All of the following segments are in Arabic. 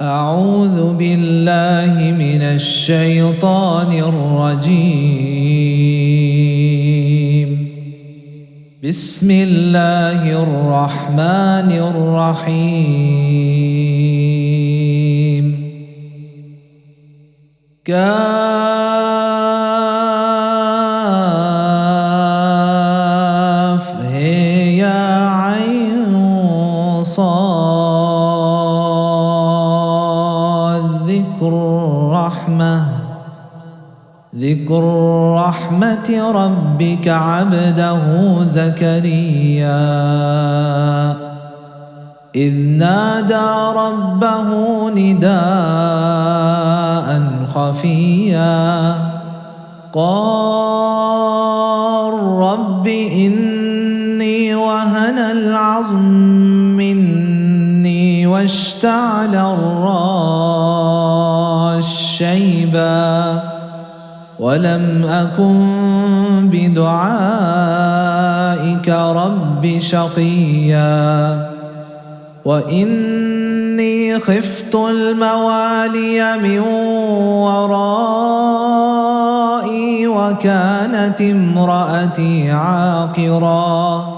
أعوذ بالله من الشيطان الرجيم. بسم الله الرحمن الرحيم. كاف هي يا عين صاد ذكر رحمة ربك عبده زكريا إذ نادى ربه نداء خفيا قال رب إني وهن العظم مني واشتعل الرأس شيبا ولم أكن بدعائك رب شقيا وإني خفت الموالي من ورائي وكانت امرأتي عاقرا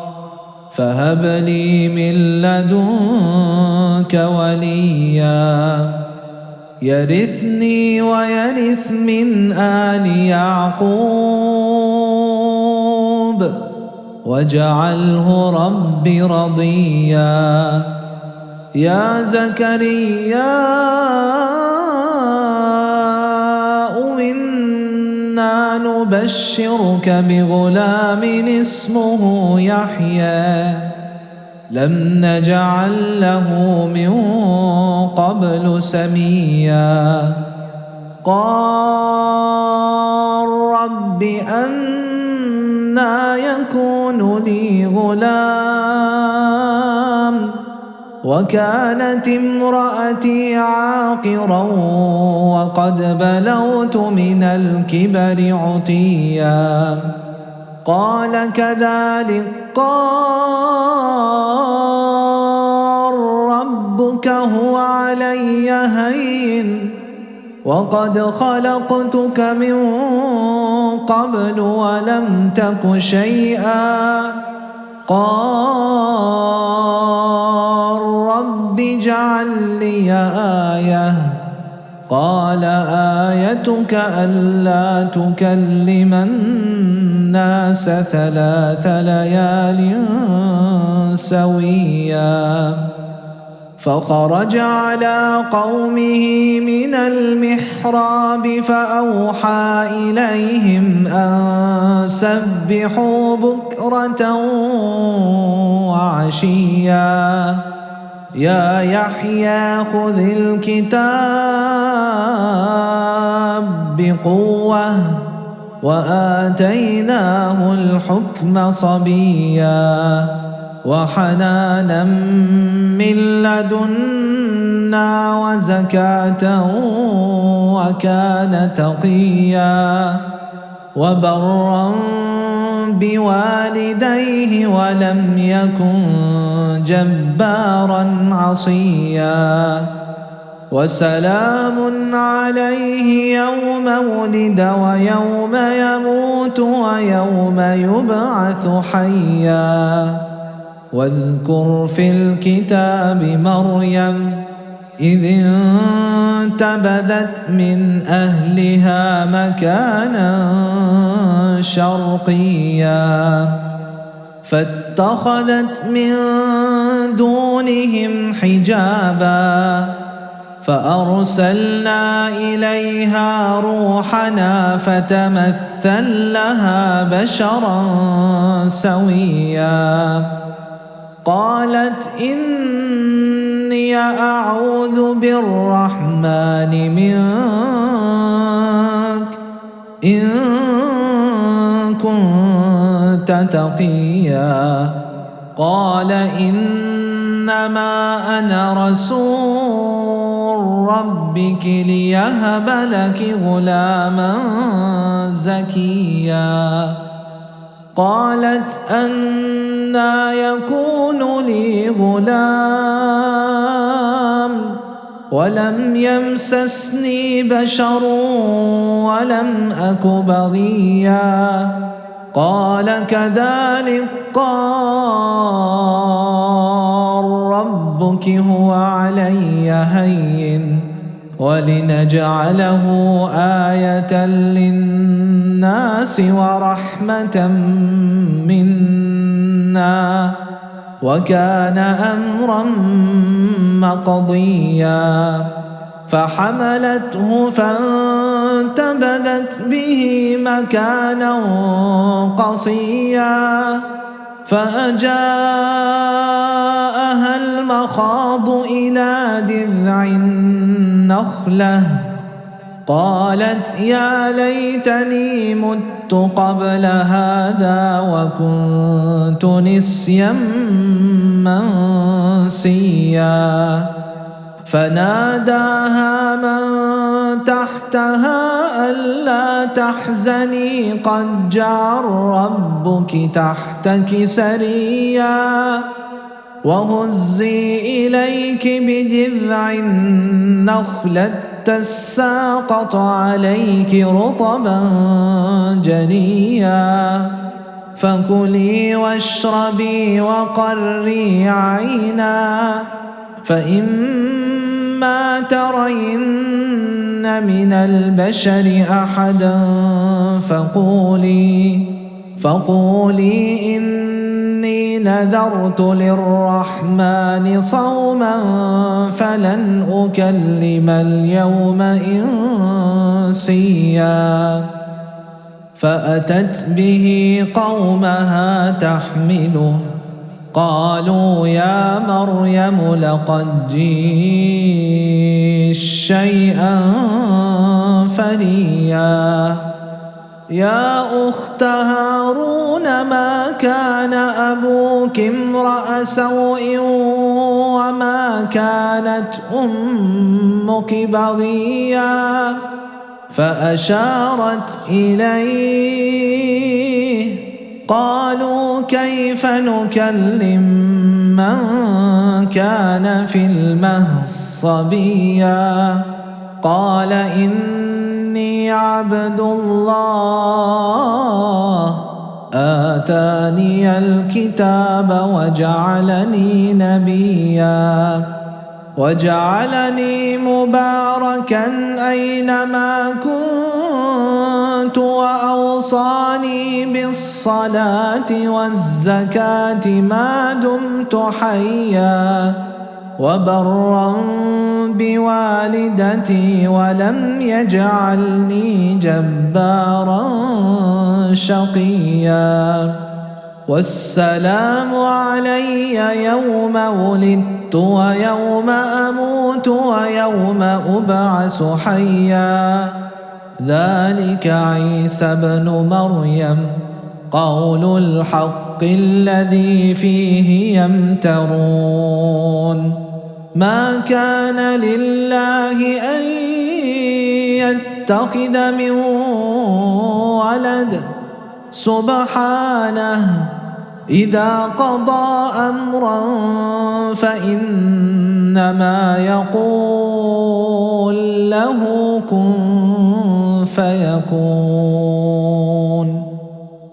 فهب لي من لدنك وليا يرثني ويرث من آل يعقوب واجعله رب رضيا يا زكريا إنا نبشرك بغلام اسمه يحيى لم نجعل له من قبل سميا قال رب أنى يكون لي غلام وكانت امرأتي عاقرا وقد بلغت من الكبر عتيا قال كذلك قال ربك هو علي هين وقد خلقتك من قبل ولم تك شيئا قال رب اجعل لي آية قال آيتك ألا تكلم الناس 3 ليال سويا فخرج على قومه من المحراب فأوحى إليهم أن سبحوا بكرة وعشيا يا يحيى خذ الكتاب بقوة وآتيناه الحكم صبيا وحنانا من لدنا وزكاة وكان تقيا وبرا بوالديه ولم يكن جبارا عصيا وسلام عليه يوم ولد ويوم يموت ويوم يبعث حيا واذكر في الكتاب مريم إذ انتبذت من أهلها مكانا شرقيا فاتخذت من دونهم حجابا فأرسلنا إليها روحنا فتمثل لها بشرا سويا قالت إني أعوذ بالرحمن منك إن كنت تقيا قال إنما أنا رسول ربك ليهب لك غلاما زكيا قالت أنى يكون لي غلام ولم يمسسني بشر ولم أك بغيا قال كذلك قال ربك هو علي هين ولنجعله آية للناس ورحمة منا وكان أمرا مقضيا فحملته فانتبذت به مكانا قصيا فأجاءها المخاض إلى جذع النخلة قالت يا ليتني مت قبل هذا وكنت نسيا منسيا فناداها من تحتها ألا تحزني قد جعل ربك تحتك سريا وهزي إليك بجذع النخلة تساقط عليك رطبا جنيا فكلي واشربي وقري عينا فإما ترين من البشر أحدا فقولي إني نذرت للرحمن صوما فلن أكلم اليوم إنسيا فأتت به قومها تحمله قالوا يا مريم لقد جئت شيئا فريا يا أخت هارون ما كان أبوك امرأ سوء وما كانت أمك بغيا فأشارت إليه قالوا كيف نكلم من كان في المهد صبيا قال إني عبد الله آتاني الكتاب وجعلني نبيا وجعلني مباركا أينما كنت وأوصاني بالصلاة والزكاة ما دمت حيا وبرا بوالدتي ولم يجعلني جبارا شقيا والسلام علي يوم ولدت ويوم أموت ويوم أبعث حيا ذلك عيسى بن مريم قول الحق الذي فيه يمترون ما كان لله أن يتخذ من ولد سبحانه إذا قضى أمرا فإنما يقول له كن فيكون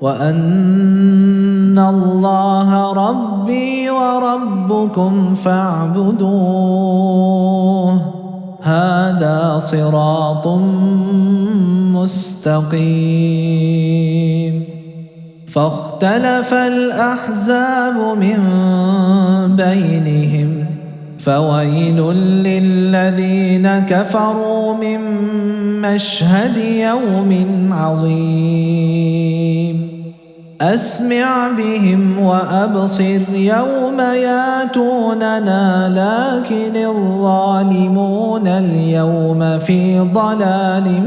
وأن الله ربي وربكم فاعبدوه هذا صراط مستقيم فاختلف الأحزاب من بينهم فويل للذين كفروا من مشهد يوم عظيم أسمع بهم وأبصر يوم ياتوننا لكن الظالمون اليوم في ضلال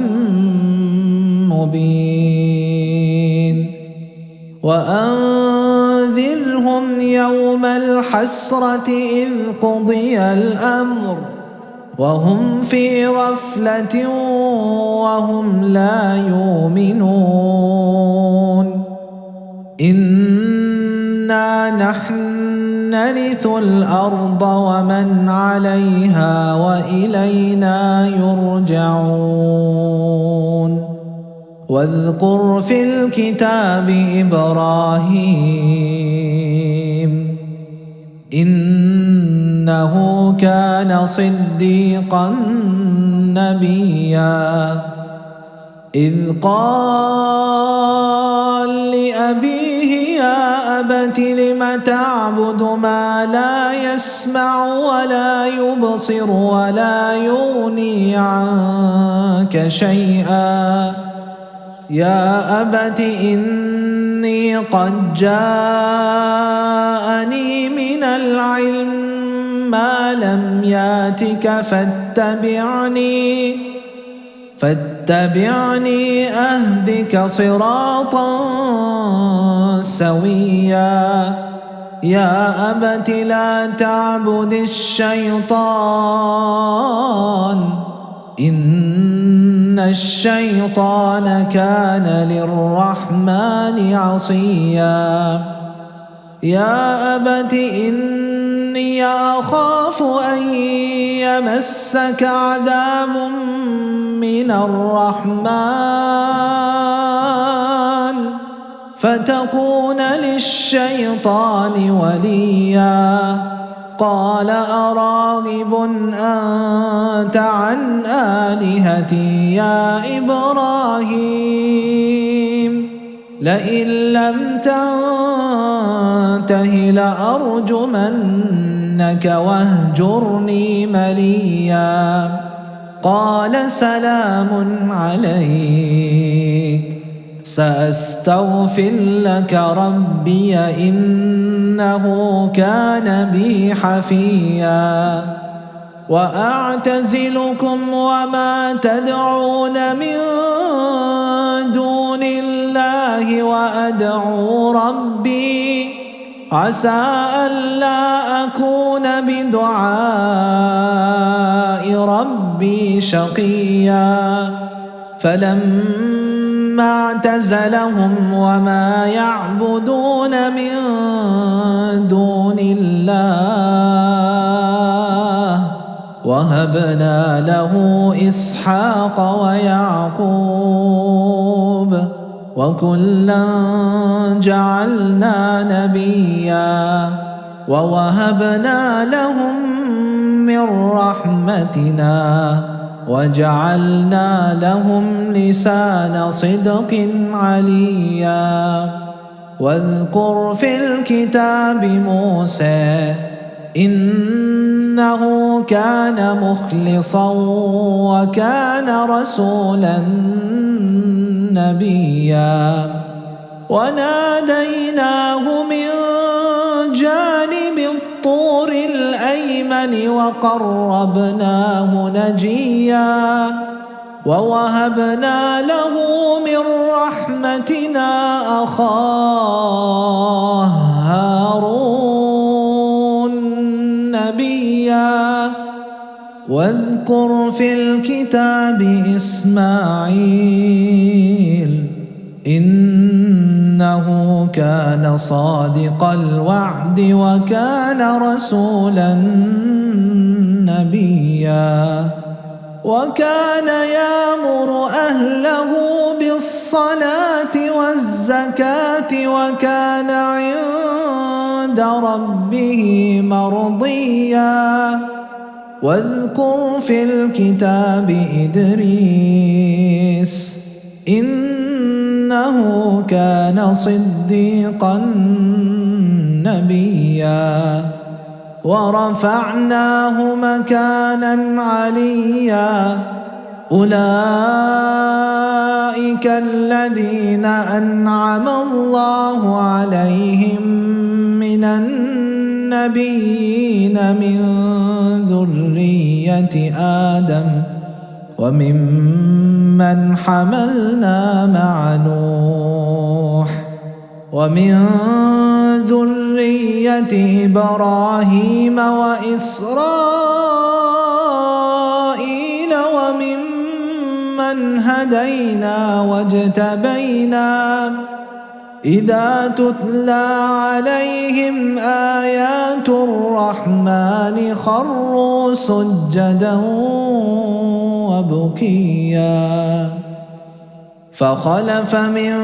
مبين وأنذرهم يوم الحسرة إذ قضي الأمر وهم في غفلة وهم لا يؤمنون إنا نحن نرث الأرض ومن عليها وإلينا يرجعون واذكر في الكتاب إبراهيم إنه كان صديقا نبيا إذ قال لأبيه يا أبت لم تعبد ما لا يسمع ولا يبصر ولا يغني عنك شيئا يا أبت إني قد جاءني من العلم ما لم ياتك فاتبعني أهدك صراطا سويا يا أبت لا تعبد الشيطان إن الشيطان كان للرحمن عصيا يا أبت إني أخاف أن يمسك عذاب من الرحمن فتكون للشيطان وليا قال أراغب أنت عن آلهتي يا إبراهيم لئن لم تنته لأرجمنك واهجرني مليا قال سلام عليك سأستغفر لك ربي إنه كان بي حفيا وأعتزلكم وما تدعون من دون الله وأدعو ربي عسى ألا أكون بدعاء ربي شقيا فلما اعتزلهم وما يعبدون من دون الله وهبنا له إسحاق ويعقوب وكلا جعلنا نبيا ووهبنا لهم من رحمتنا وجعلنا لهم لسان صدق عليا واذكر في الكتاب موسى إنه كان مخلصا وكان رسولا نبيا وناديناه من جانب الطور الأيمن وقربناه نجيا ووهبنا له من رحمتنا أخاه هارون نبيا واذكر في الكتاب إسماعيل إنه كان صادق الوعد وكان رسولا نبيا وكان يأمر أهله بالصلاة والزكاة وكان عند ربه مرضيا واذكر في الكتاب إدريس إنه كان صديقا نبيا ورفعناه مكانا عليا أولئك الذين أنعم الله عليهم من النبيين من ذرية آدم وممن حملنا مع نوح ومن ذرية إبراهيم وإسرائيل وممن هدينا واجتبينا إذا تتلى عليهم آيات الرحمن خروا سجدا وبكيا فخلف من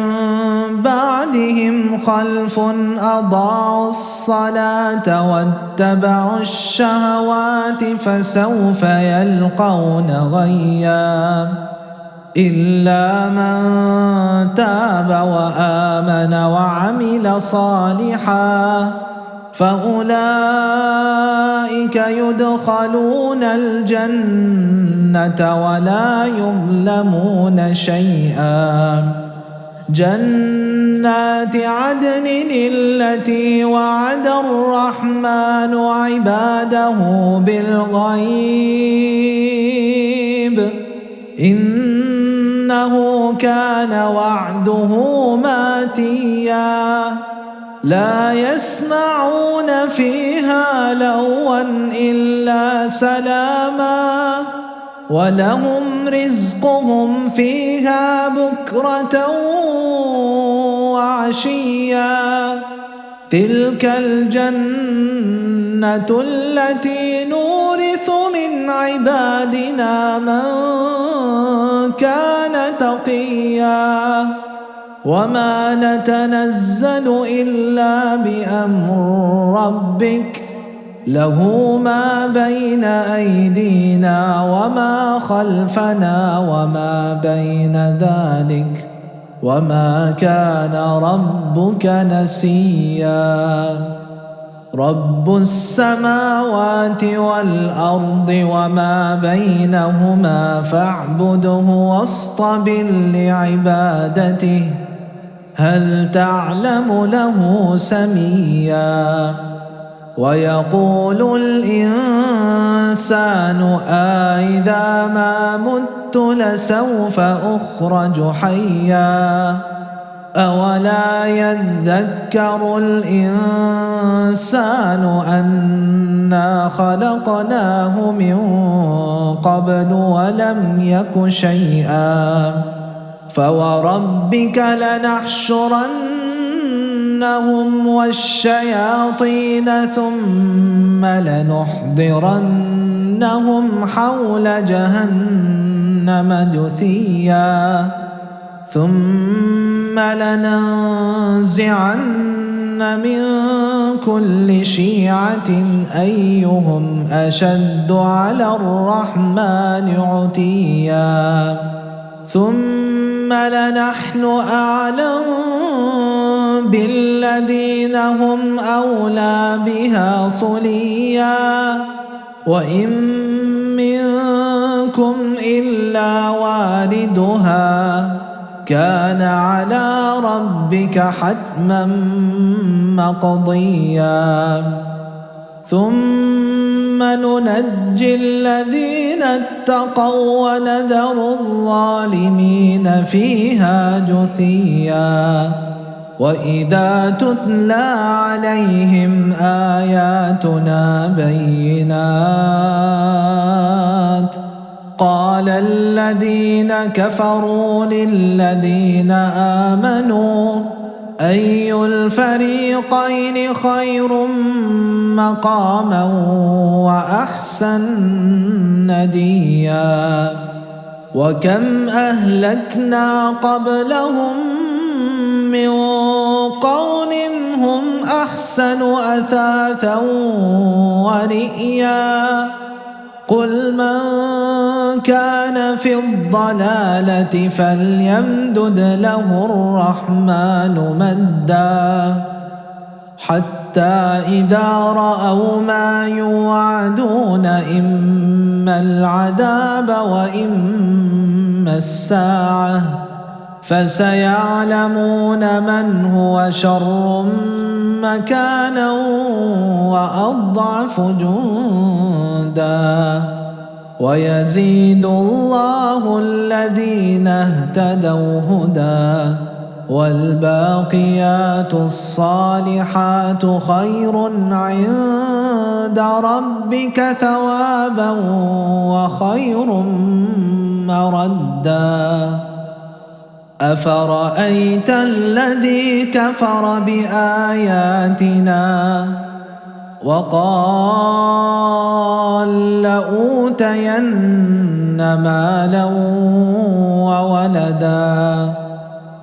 بعدهم خلف أضاعوا الصلاة واتبعوا الشهوات فسوف يلقون غيا إلا من تاب وآمن وعمل صالحا فأولئك يدخلون الجنة ولا يظلمون شيئا جنات عدن التي وعد الرحمن عباده بالغيب إنه كان وعده ماتيا لا يسمعون فيها لغوا إلا سلاما ولهم رزقهم فيها بكرة وعشيا تلك الجنة التي نورث من عبادنا من كان تقيا وما نتنزل إلا بأمر ربك له ما بين أيدينا وما خلفنا وما بين ذلك وما كان ربك نسيا رب السماوات والأرض وما بينهما فاعبده واصطبر لعبادته هل تعلم له سميا ويقول الإنسان أإذا ما مت لسوف أخرج حيا أولا يذكر الإنسان أنا خلقناه من قبل ولم يك شيئا فوربك لنحشرنهم والشياطين ثم لنحضرنهم حول جهنم جثيا ثم لننزعن من كل شيعة أيهم أشد على الرحمن عتيا ثم لنحن أعلم بالذين هم أولى بها صليا وإن منكم إلا واردها كان على ربك حتما مقضيا ثم ننجي الذين اتقوا ونذر الظالمين فيها جثيا وإذا تتلى عليهم آياتنا بينات قال الذين كفروا للذين آمنوا أي الفريقين خير مقاما وأحسن نديا وكم أهلكنا قبلهم من قرن هم أحسن أثاثا ورئيا قل من كان في الضلالة فليمدد له الرحمن مدا حتى إذا رأوا ما يوعدون إما العذاب وإما الساعة فسيعلمون من هو شر مكانا وأضعف جندا ويزيد الله الذين اهتدوا هدى والباقيات الصالحات خير عند ربك ثوابا وخير مردا أفرأيت الذي كفر بآياتنا وقال لأوتين مالا وولدا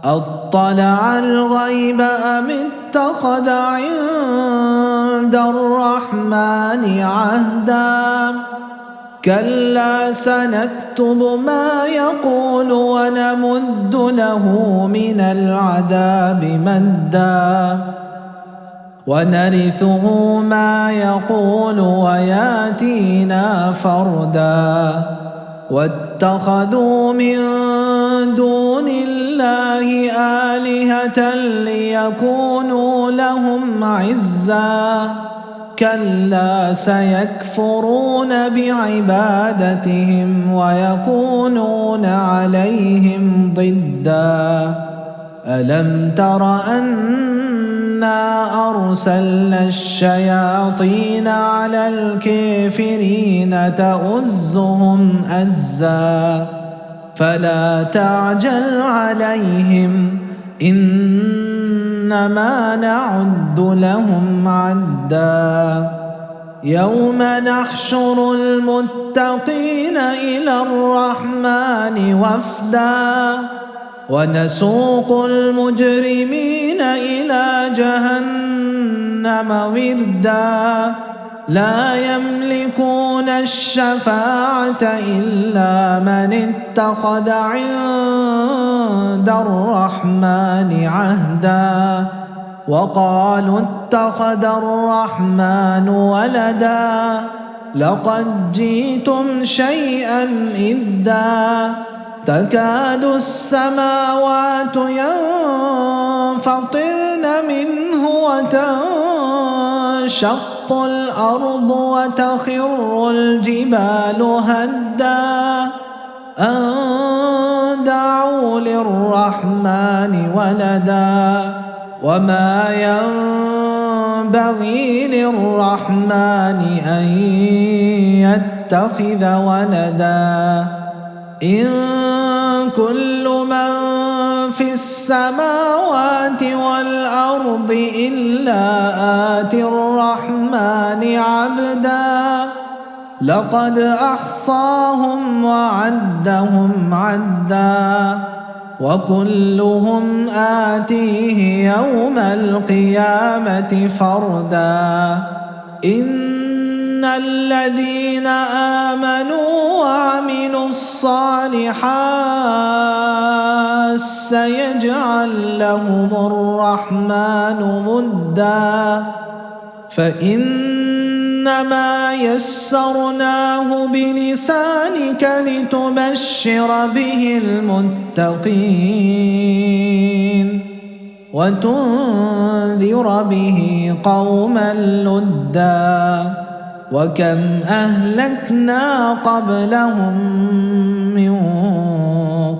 أطلع الغيب أم اتخذ عند الرحمن عهدا كلا سنكتب ما يقول ونمد له من العذاب مدا ونرثه ما يقول وياتينا فردا واتخذوا من دون الله آلهة ليكونوا لهم عزا كلا سيكفرون بعبادتهم ويكونون عليهم ضدا ألم تر أنا أرسلنا الشياطين على الكافرين تؤزهم أزا فلا تعجل عليهم إنما نعد لهم عدا يوم نحشر المتقين إلى الرحمن وفدا ونسوق المجرمين إلى جهنم وردا لا يملكون الشفاعة إلا من اتخذ عند الرحمن عهدا وقالوا اتخذ الرحمن ولدا لقد جئتم شيئا إدا تكاد السماوات ينفطرن منه وتنشق الأرض وتخر الجبال هدا أن دعوا للرحمن ولدا وما ينبغي للرحمن أن يتخذ ولدا إن كل من في السماوات والأرض إلا آتي الرحمن عبدا لقد أحصاهم وعدهم عدا وكلهم آتيه يوم القيامة فردا إن الذين آمنوا وعملوا الصالحات سيجعل لهم الرحمن ودا فإنما يسرناه بلسانك لتبشر به المتقين وتنذر به قوما لدا وكم أهلكنا قبلهم من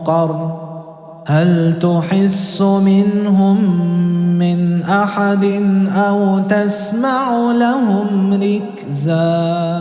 قرن هل تحس منهم من أحد أو تسمع لهم ركزا